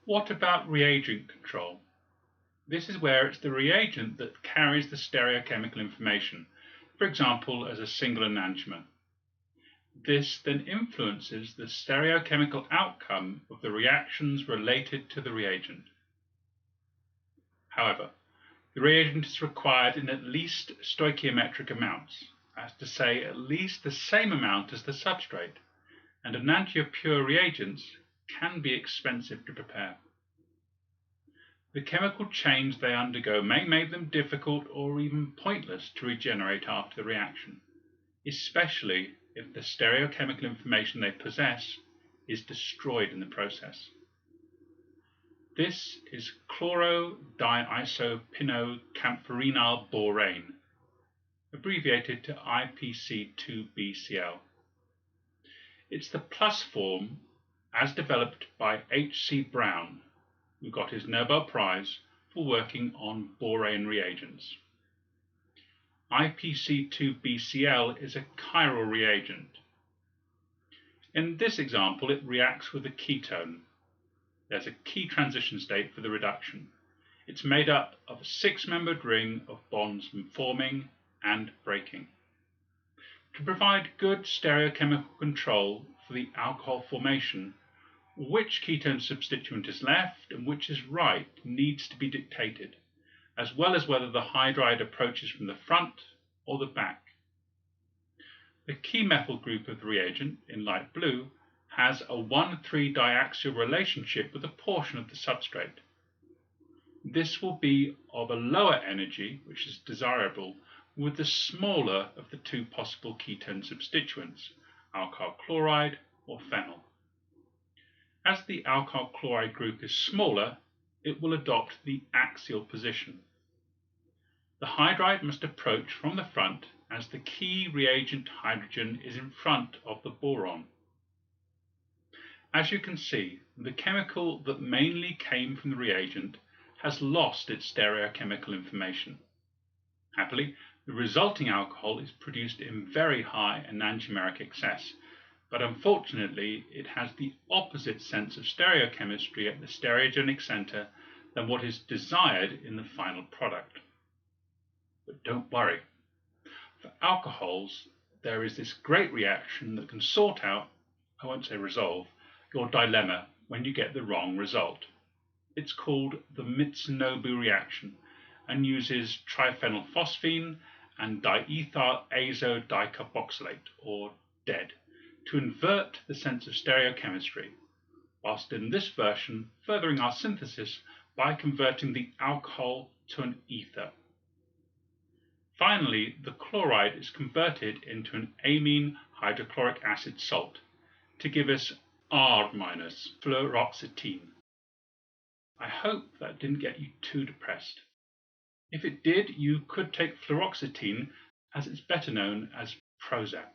What about reagent control? This is where it's the reagent that carries the stereochemical information, for example as a single enantiomer. This then influences the stereochemical outcome of the reactions related to the reagent. However, the reagent is required in at least stoichiometric amounts, as to say at least the same amount as the substrate, and enantiopure reagents can be expensive to prepare. The chemical change they undergo may make them difficult or even pointless to regenerate after the reaction, especially if the stereochemical information they possess is destroyed in the process. This is chlorodiisopinocamphorinyl borane, abbreviated to IPC2BCl. It's the plus form as developed by H.C. Brown, who got his Nobel Prize for working on borane reagents. IPC2BCl is a chiral reagent. In this example, it reacts with a ketone. There's a key transition state for the reduction. It's made up of a six-membered ring of bonds forming and breaking. To provide good stereochemical control for the alcohol formation, which ketone substituent is left and which is right needs to be dictated, as well as whether the hydride approaches from the front or the back. The key methyl group of the reagent, in light blue, has a 1,3 diaxial relationship with a portion of the substrate. This will be of a lower energy, which is desirable, with the smaller of the two possible ketone substituents, alkyl chloride or phenyl. As the alkyl chloride group is smaller, it will adopt the axial position. The hydride must approach from the front as the key reagent hydrogen is in front of the boron. As you can see, the chemical that mainly came from the reagent has lost its stereochemical information. Happily, the resulting alcohol is produced in very high enantiomeric excess, but unfortunately it has the opposite sense of stereochemistry at the stereogenic center than what is desired in the final product. But don't worry. For alcohols, there is this great reaction that can sort out, I won't say resolve, your dilemma when you get the wrong result. It's called the Mitsunobu reaction and uses triphenylphosphine and diethyl azo dicarboxylate, or DED, to invert the sense of stereochemistry, whilst in this version furthering our synthesis by converting the alcohol to an ether. Finally, the chloride is converted into an amine hydrochloric acid salt to give us R- fluoxetine. I hope that didn't get you too depressed. If it did, you could take fluoxetine, as it's better known as Prozac.